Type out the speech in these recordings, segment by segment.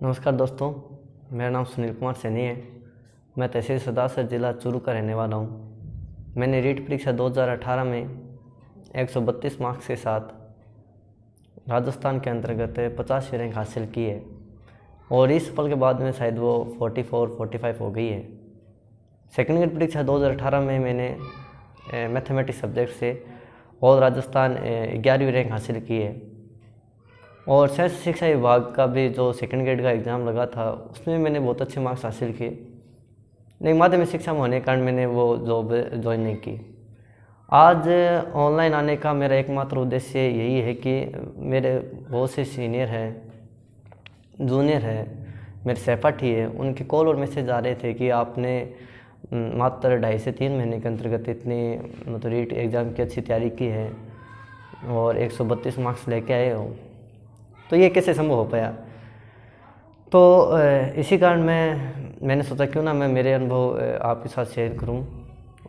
नमस्कार दोस्तों, मेरा नाम सुनील कुमार सैनी है। मैं तहसील सदासर जिला चूरू का रहने वाला हूँ। मैंने रीट परीक्षा 2018 में 132 मार्क्स के साथ राजस्थान के अंतर्गत 50वीं रैंक हासिल की है और इस पल के बाद में शायद वो 44-45 हो गई है। सेकंड ग्रेड परीक्षा 2018 में मैंने मैथमेटिक्स सब्जेक्ट से ऑल राजस्थान 11वीं रैंक हासिल की है और शहर शिक्षा विभाग का भी जो सेकंड ग्रेड का एग्ज़ाम लगा था उसमें मैंने बहुत अच्छे मार्क्स हासिल किए, लेकिन माध्यमिक शिक्षा में होने के कारण मैंने वो जॉब ज्वाइन नहीं की। आज ऑनलाइन आने का मेरा एकमात्र उद्देश्य यही है कि मेरे बहुत से सीनियर हैं, जूनियर हैं, मेरे सहपाठी है, उनके कॉल और मैसेज आ रहे थे कि आपने मात्र 2.5 से 3 महीने के अंतर्गत इतनी मतलब रीट एग्ज़ाम की अच्छी तैयारी की है और 132 मार्क्स लेके आए हो, तो ये कैसे संभव हो पाया। तो इसी कारण मैंने सोचा क्यों ना मैं मेरे अनुभव आपके साथ शेयर करूं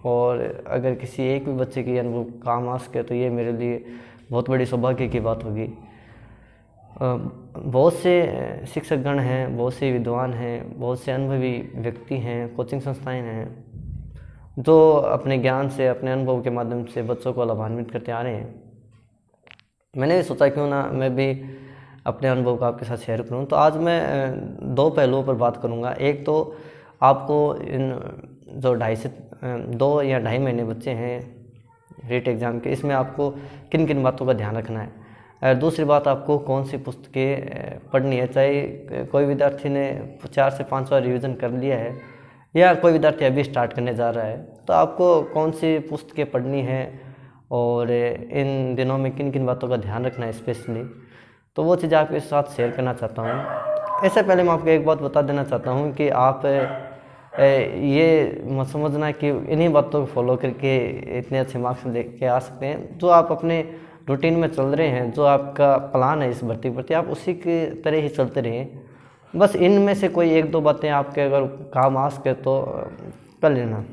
और अगर किसी एक भी बच्चे की अनुभव काम आ सके तो ये मेरे लिए बहुत बड़ी सौभाग्य की बात होगी। बहुत से शिक्षकगण हैं, बहुत से विद्वान हैं, बहुत से अनुभवी व्यक्ति हैं, कोचिंग संस्थाएं हैं जो अपने ज्ञान से, अपने अनुभव के माध्यम से बच्चों को लाभान्वित करते आ रहे हैं। मैंने भी सोचा क्यों ना मैं भी अपने अनुभव को आपके साथ शेयर करूं। तो आज मैं 2 पहलुओं पर बात करूंगा। एक तो आपको इन जो 2 या ढाई महीने बच्चे हैं रीट एग्ज़ाम के, इसमें आपको किन किन बातों का ध्यान रखना है। और दूसरी बात, आपको कौन सी पुस्तकें पढ़नी है। चाहे कोई विद्यार्थी ने 4 से 5 बार रिविज़न कर लिया है या कोई विद्यार्थी अभी स्टार्ट करने जा रहा है, तो आपको कौन सी पुस्तकें पढ़नी है और इन दिनों में किन किन बातों का ध्यान रखना है स्पेशली, तो वो चीज़ आपके साथ शेयर करना चाहता हूँ। इससे पहले मैं आपको एक बात बता देना चाहता हूँ कि आप ये मत समझना कि इन्हीं बातों को फॉलो करके इतने अच्छे मार्क्स लेके आ सकते हैं। जो आप अपने रूटीन में चल रहे हैं, जो आपका प्लान है इस भर्ती के प्रति, आप उसी की तरह ही चलते रहें। बस इनमें से कोई 1-2 बातें आपके अगर काम आ सके तो कर लेना।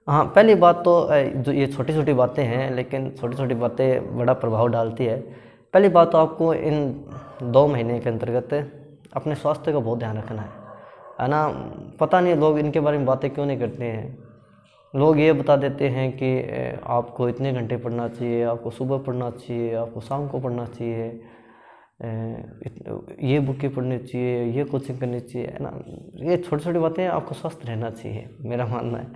हाँ, पहली बात तो जो ये छोटी छोटी बातें हैं, लेकिन छोटी छोटी बातें बड़ा प्रभाव डालती है। पहली बात तो आपको इन 2 महीने के अंतर्गत अपने स्वास्थ्य का बहुत ध्यान रखना है ना। पता नहीं लोग इनके बारे में बातें क्यों नहीं करते हैं। लोग ये बता देते हैं कि आपको इतने घंटे पढ़ना चाहिए, आपको सुबह पढ़ना चाहिए, आपको शाम को पढ़ना चाहिए, ये बुकें पढ़नी चाहिए, ये कोचिंग करनी चाहिए, है ना। ये छोटी छोटी बातें, आपको स्वस्थ रहना चाहिए, मेरा मानना है।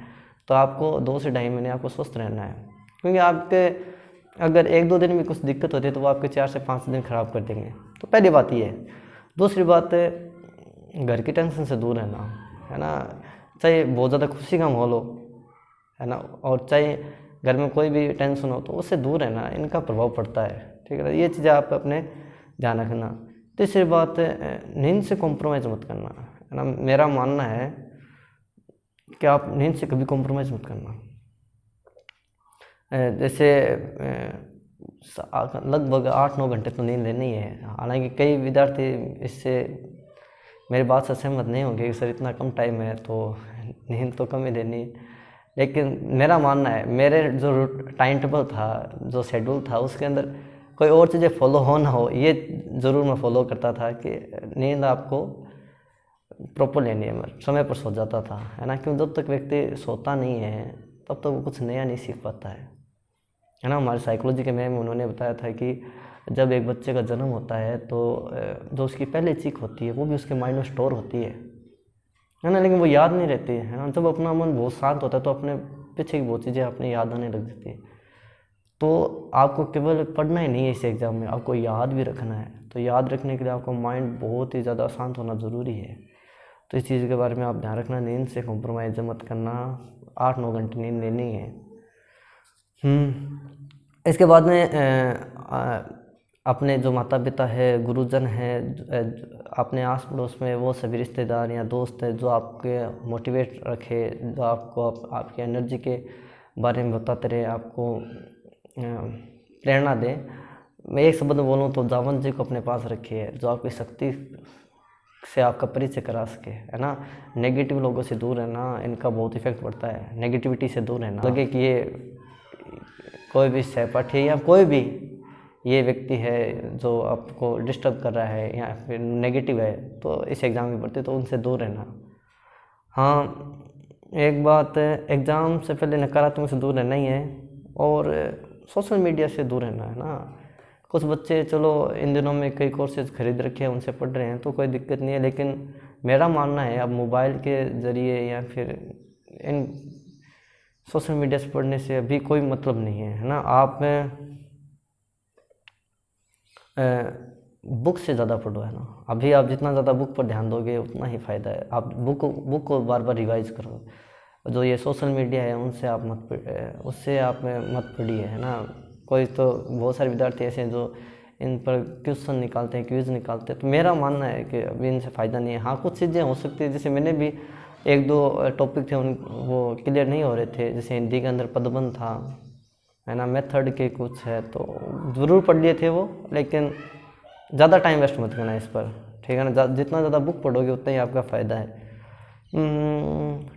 तो आपको 2 से ढाई महीने आपको स्वस्थ रहना है, क्योंकि आपके अगर 1-2 दिन में कुछ दिक्कत होती है तो वो आपके 4 से 5 दिन खराब कर देंगे। तो पहली बात ये है। दूसरी बात, घर की टेंशन से दूर रहना, है ना। चाहे बहुत ज़्यादा खुशी का माहौल हो, है ना, और चाहे घर में कोई भी टेंशन हो, तो उससे दूर रहना, इनका प्रभाव पड़ता है, ठीक है ना। ये चीज़ें आप अपने ध्यान रखना। तीसरी बात, नींद से कॉम्प्रोमाइज़ मत करना, है ना। मेरा मानना है कि आप नींद से कभी कॉम्प्रोमाइज़ मत करना। जैसे लगभग 8-9 घंटे तो नींद लेनी है। हालांकि कई विद्यार्थी इससे मेरी बात से सहमत नहीं होंगे कि सर इतना कम टाइम है तो नींद तो कम ही लेनी है, लेकिन मेरा मानना है, मेरे जो टाइम टेबल था, जो शेड्यूल था, उसके अंदर कोई और चीज़ें फॉलो हो ना हो, ये ज़रूर मैं फॉलो करता था कि नींद आपको प्रॉपर लेनी है। मैं समय पर सो जाता था, है ना, क्योंकि जब तक व्यक्ति सोता नहीं है तब तक वो कुछ नया नहीं सीख पाता है ना। हमारे साइकोलॉजी के मैम उन्होंने बताया था कि जब एक बच्चे का जन्म होता है तो जो उसकी पहली चीख होती है वो भी उसके माइंड में स्टोर होती है ना, लेकिन वो याद नहीं रहती है ना। जब अपना मन बहुत शांत होता है तो अपने पीछे की बहुत चीज़ें अपने याद आने लग जाती है। तो आपको केवल पढ़ना ही नहीं है इस एग्ज़ाम में, आपको याद भी रखना है। तो याद रखने के लिए आपका माइंड बहुत ही ज़्यादा शांत होना ज़रूरी है। तो इस चीज़ के बारे में आप ध्यान रखना। नींद से कॉम्प्रोमाइज़ मत करना, 8-9 घंटे नींद लेनी है। इसके बाद में अपने जो माता पिता है, गुरुजन हैं, अपने आस पड़ोस में वो सभी रिश्तेदार या दोस्त हैं जो आपके मोटिवेट रखे, जो आपको आपकी एनर्जी के बारे में बताते रहे, आपको प्रेरणा दें। मैं एक शब्द में बोलूँ तो जावंत जी को अपने पास रखिए, जो आपकी शक्ति से आपका परिचय करा सके, है ना। नेगेटिव लोगों से दूर रहना, इनका बहुत इफेक्ट पड़ता है। नेगेटिविटी से दूर रहना। लगे कि ये कोई भी सहपाठी या कोई भी ये व्यक्ति है जो आपको डिस्टर्ब कर रहा है या फिर नेगेटिव है, तो इस एग्ज़ाम के प्रति तो उनसे दूर रहना। हाँ, एक बात एग्ज़ाम से पहले नकारात्मक से दूर रहना ही है, और सोशल मीडिया से दूर रहना है ना। कुछ बच्चे चलो इन दिनों में कई कोर्सेज खरीद रखे हैं, उनसे पढ़ रहे हैं तो कोई दिक्कत नहीं है, लेकिन मेरा मानना है अब मोबाइल के ज़रिए या फिर इन सोशल मीडिया से पढ़ने से अभी कोई मतलब नहीं है ना। आप बुक से ज़्यादा पढ़ो, है ना। अभी आप जितना ज़्यादा बुक पर ध्यान दोगे उतना ही फ़ायदा है। आप बुक को बार बार रिवाइज करो। जो ये सोशल मीडिया है उससे आप मत पढ़िए, है ना। कोई तो बहुत सारे विद्यार्थी ऐसे हैं जो इन पर क्वेश्चन निकालते हैं, क्विज़ निकालते हैं, तो मेरा मानना है कि अभी इनसे फ़ायदा नहीं है। हाँ, कुछ चीज़ें हो सकती है, जैसे मैंने भी 1-2 टॉपिक थे वो क्लियर नहीं हो रहे थे, जैसे हिंदी के अंदर पदबंध था, है ना, मेथड के कुछ है, तो ज़रूर पढ़ लिए थे वो, लेकिन ज़्यादा टाइम वेस्ट मत करना इस पर, ठीक है ना। जितना ज़्यादा बुक पढ़ोगे उतना ही आपका फ़ायदा है।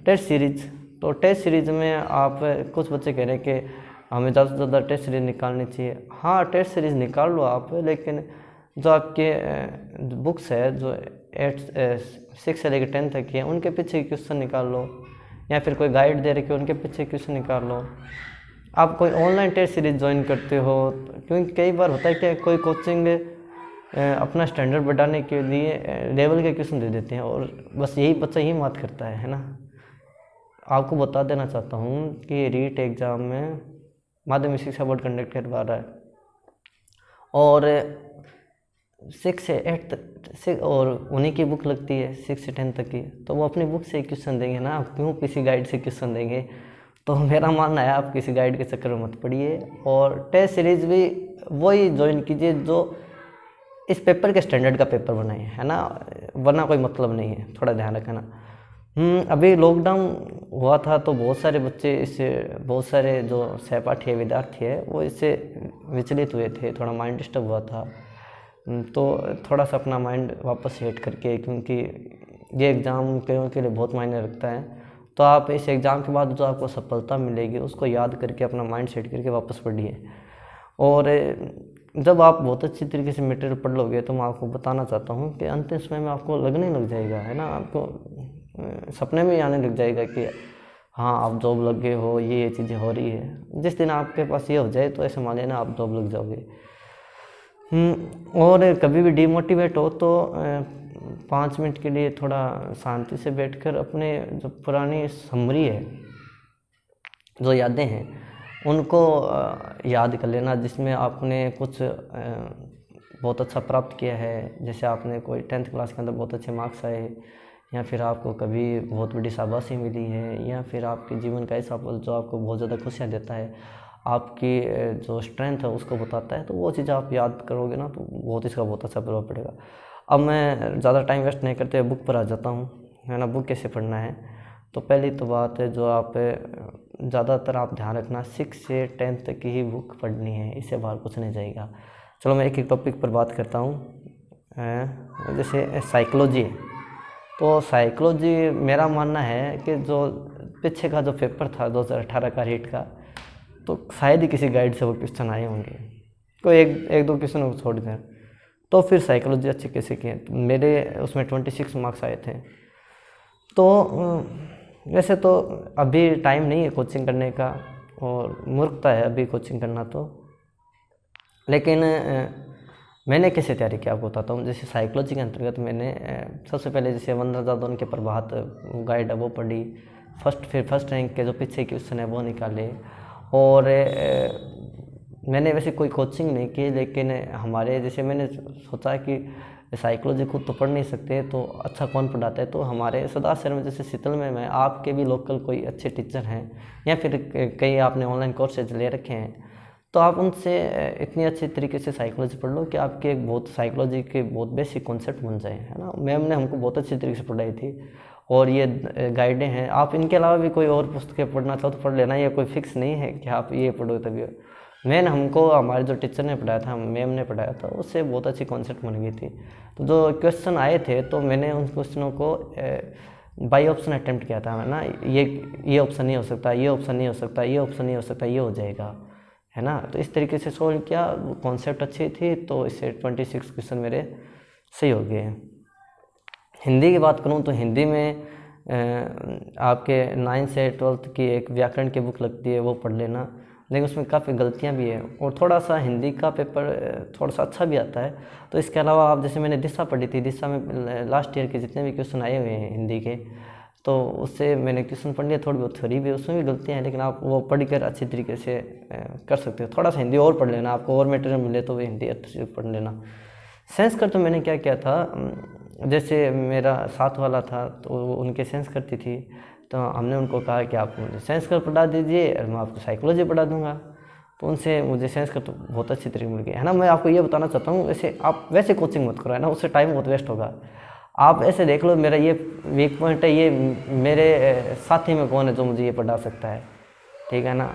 टेस्ट सीरीज, तो टेस्ट सीरीज़ में आप कुछ बच्चे कह रहे हैं कि हमें ज़्यादा से ज़्यादा टेस्ट सीरीज़ निकालनी चाहिए। हाँ, टेस्ट सीरीज़ निकाल लो आप, लेकिन जो आपके बुक्स है जो 6 से लेकर 10 तक की है उनके पीछे क्वेश्चन निकाल लो, या फिर कोई गाइड दे रखे उनके पीछे क्वेश्चन निकाल लो। आप कोई ऑनलाइन टेस्ट सीरीज ज्वाइन करते हो, क्योंकि कई बार होता है कि कोई कोचिंग अपना स्टैंडर्ड बढ़ाने के लिए लेवल के क्वेश्चन दे देते हैं, और बस यही बच्चा यही मात करता है ना। आपको बता देना चाहता हूँ कि रीट एग्ज़ाम में माध्यमिक शिक्षा बोर्ड कंडक्ट करवा रहा है, और 6 से 8 तक और उन्हीं की बुक लगती है 6 से 10 तक की, तो वो अपनी बुक से ही क्वेश्चन देंगे ना, आप क्यों किसी गाइड से क्वेश्चन देंगे। तो मेरा मानना है आप किसी गाइड के चक्कर में मत पड़िए, और टेस्ट सीरीज़ भी वही ज्वाइन कीजिए जो इस पेपर के स्टैंडर्ड का पेपर बनाए, है ना, वरना कोई मतलब नहीं है, थोड़ा ध्यान रखना। अभी लॉकडाउन हुआ था तो बहुत सारे बच्चे इससे, बहुत सारे जो सहपाठी है, विद्यार्थी है, वो इससे विचलित हुए थे, थोड़ा माइंड डिस्टर्ब हुआ था। तो थोड़ा सा अपना माइंड वापस सेट करके, क्योंकि ये एग्ज़ाम के लिए बहुत मायने रखता है, तो आप इस एग्ज़ाम के बाद जो आपको सफलता मिलेगी उसको याद करके अपना माइंड सेट करके वापस पढ़िए। और जब आप बहुत अच्छी तरीके से मटेरियल पढ़ लोगे तो मैं आपको बताना चाहता हूँ कि अंतिम समय में आपको लगने लग जाएगा, है ना, आपको सपने में ही आने लग जाएगा कि हाँ आप जॉब लग गए हो, ये चीज़ें हो रही है। जिस दिन आपके पास ये हो जाए तो ऐसे मान लेना आप जॉब लग जाओगे। और कभी भी डिमोटिवेट हो तो 5 मिनट के लिए थोड़ा शांति से बैठकर अपने जो पुरानी समरी है, जो यादें हैं, उनको याद कर लेना, जिसमें आपने कुछ बहुत अच्छा प्राप्त किया है। जैसे आपने कोई 10th क्लास के अंदर बहुत अच्छे मार्क्स आए, या फिर आपको कभी बहुत बड़ी शाबाशी मिली है, या फिर आपके जीवन का ऐसा पल जो आपको बहुत ज़्यादा खुशियाँ देता है, आपकी जो स्ट्रेंथ है उसको बताता है, तो वो चीज़ आप याद करोगे ना तो इसका बहुत अच्छा प्रभाव पड़ेगा। अब मैं ज़्यादा टाइम वेस्ट नहीं करते बुक पर आ जाता हूँ, है ना। बुक कैसे पढ़ना है, तो पहली तो बात है जो आप ज़्यादातर आप ध्यान रखना 6 से 10 तक की ही बुक पढ़नी है, इससे बाहर कुछ नहीं जाएगा। चलो मैं एक एक टॉपिक पर बात करता हूँ। जैसे साइकोलॉजी है, तो साइकोलॉजी मेरा मानना है कि जो पीछे का जो पेपर था 2018 का रीट का, तो शायद ही किसी गाइड से वो क्वेश्चन आए होंगे, कोई एक दो क्वेश्चन को छोड़ दें, तो फिर साइकोलॉजी अच्छे कैसे किए। तो मेरे उसमें 26 मार्क्स आए थे। तो वैसे तो अभी टाइम नहीं है कोचिंग करने का, और मूर्खता है अभी कोचिंग करना, तो लेकिन मैंने कैसे तैयारी की आपको बताता हूँ। जैसे साइकोलॉजी के अंतर्गत मैंने सबसे पहले जैसे वंदना जादौन के प्रभात गाइड है वो पढ़ी, फिर फर्स्ट रैंक के जो पीछे क्वेश्चन है वो निकाले। और मैंने वैसे कोई कोचिंग नहीं की, लेकिन हमारे जैसे मैंने सोचा कि साइकोलॉजी खुद तो पढ़ नहीं सकते तो अच्छा कौन पढ़ाता है, तो हमारे सदा शहर में जैसे शीतल में आपके भी लोकल कोई अच्छे टीचर हैं, या फिर कई आपने ऑनलाइन कोर्सेज ले रखे हैं, तो आप उनसे इतनी अच्छी तरीके से साइकोलॉजी पढ़ लो कि आपके एक बहुत साइकोलॉजी के बहुत बेसिक कॉन्सेप्ट बन जाए, है ना। मैम ने हमको बहुत अच्छी तरीके से पढ़ाई थी, और ये गाइडें हैं। आप इनके अलावा भी कोई और पुस्तकें पढ़ना चाहो तो पढ़ लेना, ये कोई फिक्स नहीं है कि आप ये पढ़ो तभी। मैंने हमको हमारे जो टीचर ने पढ़ाया था, मैम ने पढ़ाया था, उससे बहुत अच्छी कॉन्सेप्ट बन गई थी। तो जो क्वेश्चन आए थे तो मैंने उन क्वेश्चनों को बाई ऑप्शन अटैम्प्ट किया था, है ना। ये ऑप्शन नहीं हो सकता, ये ऑप्शन नहीं हो सकता, ये ऑप्शन नहीं हो सकता, ये हो जाएगा, है ना। तो इस तरीके से सोल्व किया, कॉन्सेप्ट अच्छी थी, तो इससे 26 क्वेश्चन मेरे सही हो गए। हिंदी की बात करूँ तो हिंदी में आपके 9th से 12th की एक व्याकरण की बुक लगती है, वो पढ़ लेना, लेकिन उसमें काफ़ी गलतियाँ भी है, और थोड़ा सा हिंदी का पेपर थोड़ा सा अच्छा भी आता है। तो इसके अलावा आप जैसे मैंने दिशा पढ़ी थी, दिशा में लास्ट ईयर के जितने भी क्वेश्चन आए हुए हैं हिंदी के, तो उससे मैंने क्वेश्चन पढ़ लिया, थोड़ी बहुत थ्योरी भी, उसमें भी गलतियाँ हैं, लेकिन आप वो पढ़ कर अच्छी तरीके से कर सकते हो। थोड़ा सा हिंदी और पढ़ लेना, आपको और मटेरियल मिले तो वो हिंदी अच्छे से पढ़ लेना। संस्कृत तो मैंने क्या किया था, जैसे मेरा साथ वाला था तो उनके संस्कृत थी, तो हमने उनको कहा कि आप मुझे संस्कृत पढ़ा दीजिए और मैं आपको साइकोलॉजी पढ़ा दूंगा। तो उनसे मुझे संस्कृत बहुत अच्छी तरीके मिल गई, है ना। मैं आपको ये बताना चाहता हूँ, वैसे आप वैसे कोचिंग मत करो, है ना, उससे टाइम बहुत वेस्ट होगा। आप ऐसे देख लो, मेरा ये वीक पॉइंट है, ये मेरे साथी में कौन है जो मुझे ये पढ़ा सकता है, ठीक है ना,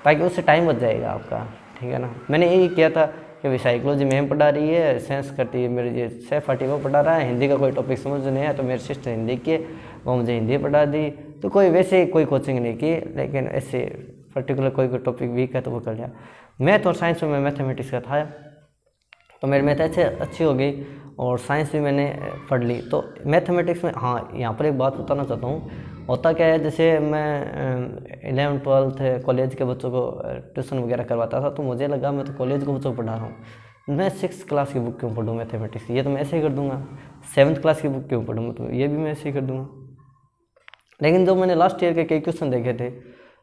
ताकि उससे टाइम बच जाएगा आपका, ठीक है ना। मैंने यही किया था कि भाई साइकोलॉजी मैम पढ़ा रही है, साइंस करती है मेरे ये सहपाठी वो पढ़ा रहा है, हिंदी का कोई टॉपिक समझ नहीं है तो मेरी सिस्टर हिंदी की, वो मुझे हिंदी पढ़ा दी। तो कोई वैसे कोई कोचिंग नहीं की, लेकिन ऐसे पर्टिकुलर कोई टॉपिक वीक है तो वो कर लिया। मैथ और साइंस में मैथमेटिक्स का था, तो मेरी मैथ अच्छी हो गई, और साइंस भी मैंने पढ़ ली। तो मैथमेटिक्स में, हाँ, यहाँ पर एक बात बताना चाहता हूँ, होता क्या है, जैसे मैं 11th 12th कॉलेज के बच्चों को ट्यूशन वगैरह करवाता था, तो मुझे लगा मैं तो कॉलेज के बच्चों को पढ़ा रहा हूँ, मैं 6th क्लास की बुक क्यों पढ़ूँ मैथमेटिक्स, ये तो मैं ऐसे ही कर दूंगा। 7th क्लास की बुक क्यों पढ़ूँ, तो ये भी मैं ऐसे ही कर दूंगा। लेकिन जो मैंने लास्ट ईयर के कई क्वेश्चन देखे थे,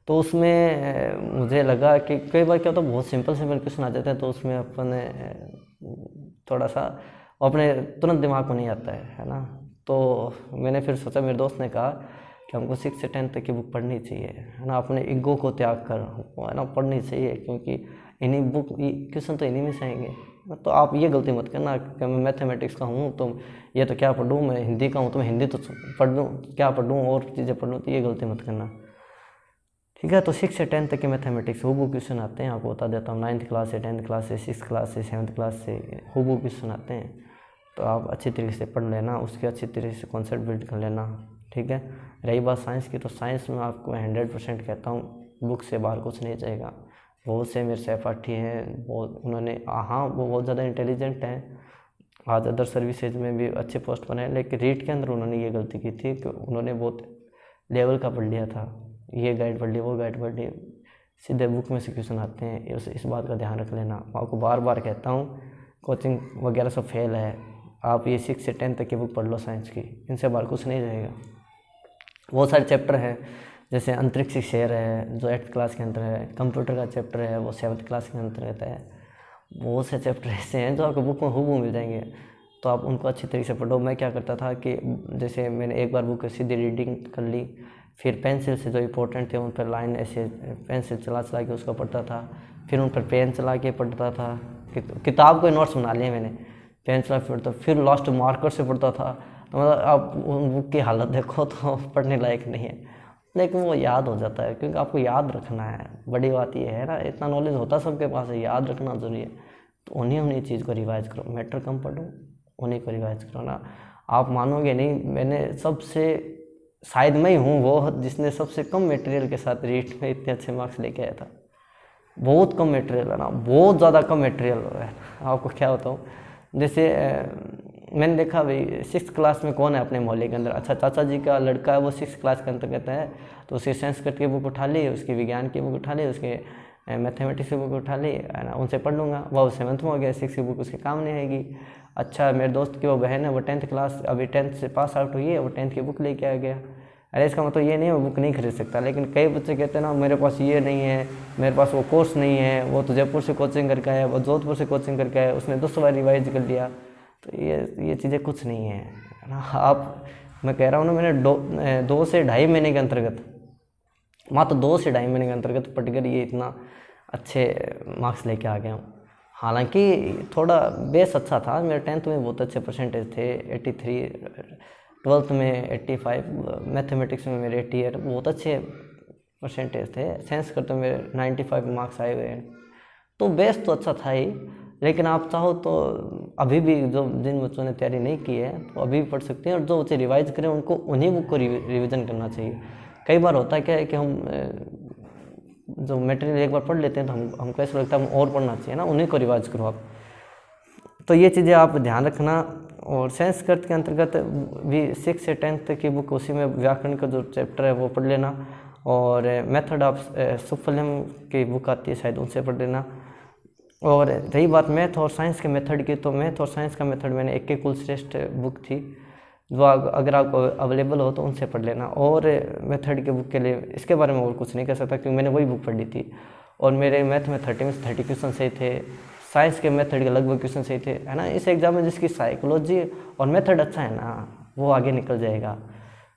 तो उसमें मुझे लगा कि कई बार क्या होता है, बहुत सिंपल क्वेश्चन आ जाते हैं, तो उसमें अपने थोड़ा सा अपने तुरंत दिमाग में नहीं आता है ना। तो मैंने फिर सोचा, मेरे दोस्त ने कहा कि हमको 6 से 10 तक की बुक पढ़नी चाहिए, है ना, अपने ईगो को त्याग कर, है ना, पढ़नी चाहिए, क्योंकि इन्हीं बुक क्वेश्चन तो इन्हीं में से आएंगे। तो आप ये गलती मत करना कि मैं मैथमेटिक्स का हूँ तो ये तो क्या पढ़ूँ, मैं हिंदी का हूँ तो मैं हिंदी तो पढ़ लूँ, क्या पढ़ूँ और चीज़ें पढ़ लूँ, तो ये गलती मत करना, ठीक है। तो 6 से 10 तक के मैथमेटिक्स हुबहू क्वेश्चन आते हैं, आपको बता देता हूँ। 9th क्लास से, 10th क्लास से, 6th क्लास से, 7th क्लास से हुबहू क्वेश्चन आते हैं, तो आप अच्छी तरीके से पढ़ लेना, उसके अच्छी तरीके से कॉन्सेप्ट बिल्ड कर लेना, ठीक है। रही बात साइंस की, तो साइंस में आपको 100% कहता हूँ, बुक से बाहर कुछ नहीं जाएगा। बहुत से मेरे सहपाठी हैं, बहुत उन्होंने, हाँ, वो बहुत ज़्यादा इंटेलिजेंट हैं, आज अदर सर्विसेज में भी अच्छे पोस्ट पर हैं, लेकिन रीट के अंदर उन्होंने ये गलती की थी कि उन्होंने बहुत लेवल का पढ़ लिया था, ये गाइड पढ़ ली, वो गाइड पढ़ ली, सीधे बुक में से क्वेश्चन आते हैं। इस बात का ध्यान रख लेना, आपको बार बार कहता हूँ, कोचिंग वगैरह सब फेल है, आप ये 6 से 10 तक की बुक पढ़ लो साइंस की, इनसे बाहर कुछ नहीं जाएगा। बहुत सारे चैप्टर हैं, जैसे अंतरिक्ष शहर है जो 8th क्लास के अंदर है, कंप्यूटर का चैप्टर है वो 7th क्लास के अंदर रहता है, बहुत से चैप्टर ऐसे हैं जो आपको बुक में हूबहू मिल जाएंगे, तो आप उनको अच्छी तरीके से पढ़ो। मैं क्या करता था कि जैसे मैंने एक बार बुक सीधी रीडिंग कर ली, फिर पेंसिल से जो इंपॉर्टेंट थे उन पर लाइन ऐसे पेंसिल चला चला के उसको पढ़ता था, फिर उन पर पेन चला के पढ़ता था, किताब के नोट्स बना लिए मैंने, पेन चला पढ़ता, फिर लास्ट मार्कर से पढ़ता था। तो मतलब आप उन बुक की हालत देखो तो पढ़ने लायक नहीं है, लेकिन वो याद हो जाता है, क्योंकि आपको याद रखना है। बड़ी बात ये है ना, इतना नॉलेज होता सबके पास है, याद रखना जरूरी है, तो उन्हीं चीज़ को रिवाइज करो, मैटर कम पढ़ो, उन्हीं को रिवाइज करो ना। आप मानोगे नहीं, मैंने सबसे, शायद मैं ही हूँ वो जिसने सबसे कम मटेरियल के साथ रीट में इतने अच्छे मार्क्स लेके आया था। बहुत कम मटेरियल है ना, बहुत ज़्यादा कम मटेरियल है। आपको क्या बताऊँ, जैसे मैंने देखा भाई 6th क्लास में कौन है अपने मोहल्ले के अंदर, अच्छा चाचा जी का लड़का है वो 6th क्लास के अंतर्गत है, तो उसकी संस्कृत की बुक उठा ली, उसकी विज्ञान की बुक उठा ली, उसके मैथमेटिक्स की बुक उठा ली, है ना, उनसे पढ़ लूँगा, वो 7th में हो गया, 6th की बुक उसके काम नहीं आएगी। अच्छा मेरे दोस्त की वो बहन है, वो 10th क्लास अभी 10th से पास आउट हुई है, वो 10th की बुक लेके आ गया। अरे इसका मतलब ये नहीं है वो बुक नहीं खरीद सकता, लेकिन कई बच्चे कहते हैं ना मेरे पास ये नहीं है, मेरे पास वो कोर्स नहीं है, वो तो जयपुर से कोचिंग करके आया, वो जोधपुर से कोचिंग करके आया, उसने 10 बार रिवाइज कर लिया, तो ये चीज़ें कुछ नहीं है ना। आप, मैं कह रहा हूँ ना, मैंने 2 से ढाई महीने के अंतर्गत, मात्र 2 से ढाई महीने के अंतर्गत पढ़कर ये इतना अच्छे मार्क्स लेके आ गया हूँ। हालांकि थोड़ा बेस अच्छा था, मेरे 10th में बहुत अच्छे परसेंटेज थे, 83, 12th में 85, मैथमेटिक्स में मेरे 88, बहुत अच्छे परसेंटेज थे, साइंस करते मेरे 95 मार्क्स आए हुए हैं, तो बेस तो अच्छा था ही। लेकिन आप चाहो तो अभी भी जो जिन बच्चों ने तैयारी नहीं की है तो अभी भी पढ़ सकते हैं, और जो बच्चे रिवाइज करें उनको उन्हीं बुक को रिवीजन करना चाहिए। कई बार होता है क्या है कि हम जो मटेरियल एक बार पढ़ लेते हैं तो हमको ऐसा लगता है और पढ़ना चाहिए ना, उन्हीं को रिवाइज करो आप। तो ये चीज़ें आप ध्यान रखना। और संस्कृत के अंतर्गत भी 6 से 10 तक की बुक, उसी में व्याकरण का जो चैप्टर है वो पढ़ लेना। और मेथड ऑफ सुफलम की बुक आती है शायद, उनसे पढ़ लेना। और रही बात मैथ और साइंस के मेथड की, तो मैथ और साइंस का मेथड मैंने एक के कुलश्रेष्ठ बुक थी, जो अगर आपको अवेलेबल हो तो उनसे पढ़ लेना। और मेथड के बुक के लिए इसके बारे में और कुछ नहीं कर सकता, क्योंकि मैंने वही बुक पढ़ी थी। और मेरे मैथ में 30 में से 30 क्वेश्चन सही थे, साइंस के मेथड के लगभग क्वेश्चन सही थे, है ना। इस एग्जाम में जिसकी साइकोलॉजी और मेथड अच्छा है ना, वो आगे निकल जाएगा,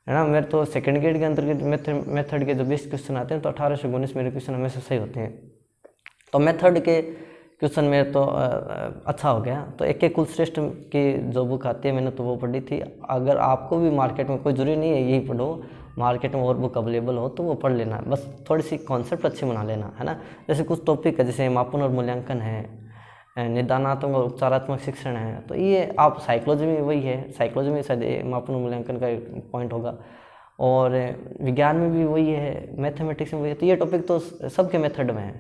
है ना। मेरे तो सेकंड ग्रेड के अंतर्गत मेथड के जो 20 क्वेश्चन आते हैं तो 18 से 19 मेरे क्वेश्चन हमेशा सही होते हैं। तो मेथड के क्वेश्चन में तो अच्छा हो गया। तो एक के कुलश्रेष्ठ की जो बुक आती है मैंने तो वो पढ़ी थी। अगर आपको भी मार्केट में, कोई ज़रूरी नहीं है यही पढ़ो, मार्केट में और बुक अवेलेबल हो तो वो पढ़ लेना, बस थोड़ी सी कॉन्सेप्ट अच्छी बना लेना, है ना। जैसे कुछ टॉपिक है, जैसे मापन और मूल्यांकन है, निदानात्मक और उपचारात्मक शिक्षण है, तो ये आप साइकोलॉजी में वही है, साइकोलॉजी में शायद मापन और मूल्यांकन का एक पॉइंट होगा। और विज्ञान में भी वही है, मैथमेटिक्स में वही है। तो ये टॉपिक तो सबके मेथड में है,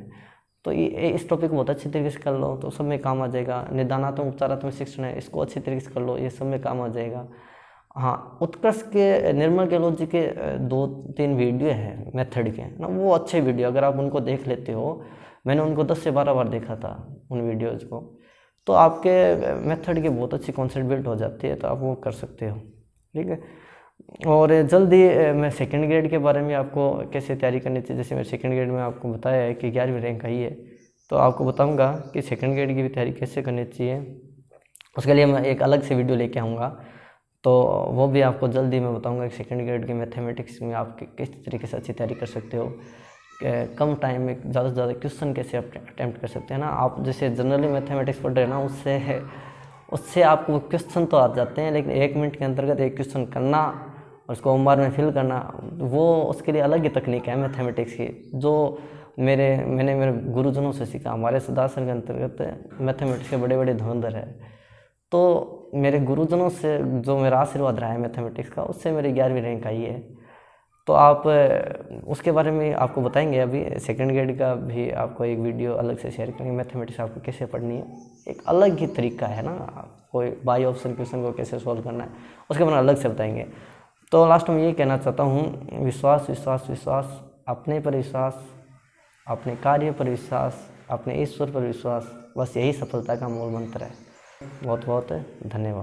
तो ये इस टॉपिक को बहुत अच्छी तरीके से कर लो तो सब में काम आ जाएगा। निदानात्मक उपचारात्मक शिक्षण है, इसको अच्छी तरीके से कर लो, ये सब में काम आ जाएगा। हाँ, उत्कर्ष के निर्मल केलोजी के 2-3 वीडियो हैं मेथड के ना, वो अच्छे वीडियो, अगर आप उनको देख लेते हो, मैंने उनको 10 से 12 बार देखा था उन वीडियोज़ को, तो आपके मेथड की बहुत अच्छी कॉन्सेप्ट बिल्ड हो जाती है, तो आप वो कर सकते हो, ठीक है। और जल्दी मैं सेकंड ग्रेड के बारे में आपको कैसे तैयारी करनी चाहिए, जैसे मैं सेकंड ग्रेड में आपको बताया है कि 11वीं रैंक आई है, तो आपको बताऊंगा कि सेकंड ग्रेड की भी तैयारी कैसे करनी चाहिए। उसके लिए मैं एक अलग से वीडियो लेके आऊँगा, तो वो भी आपको जल्दी मैं बताऊंगा कि सेकंड ग्रेड के मैथमेटिक्स में आप किस तरीके से अच्छी तैयारी कर सकते हो, कम टाइम में ज़्यादा से ज़्यादा क्वेश्चन कैसे अटैम्प्ट कर सकते हैं ना। आप जैसे जनरली मैथमेटिक्स पढ़ रहे हैं ना, उससे आपको क्वेश्चन तो आ जाते हैं, लेकिन 1 मिनट के अंतर्गत एक क्वेश्चन करना और उसको ओमबार में फिल करना, वो उसके लिए अलग ही तकनीक है मैथमेटिक्स की, जो मैंने मेरे गुरुजनों से सीखा। हमारे सुदासन के अंतर्गत मैथमेटिक्स के बड़े बड़े धुरंधर है, तो मेरे गुरुजनों से जो मेरा आशीर्वाद रहा है मैथमेटिक्स का, उससे मेरी 11वीं रैंक आई है। तो आप उसके बारे में आपको बताएंगे, अभी सेकंड ग्रेड का भी आपको एक वीडियो अलग से शेयर करेंगे, मैथमेटिक्स आपको कैसे पढ़नी है, एक अलग ही तरीका है ना, कोई बाई ऑप्शन क्वेश्चन को कैसे सॉल्व करना है उसके बारे में अलग से बताएंगे। तो लास्ट में ये कहना चाहता हूँ, विश्वास विश्वास विश्वास, अपने पर विश्वास, अपने कार्य पर विश्वास, अपने ईश्वर पर विश्वास, बस यही सफलता का मूल मंत्र है। बहुत बहुत धन्यवाद।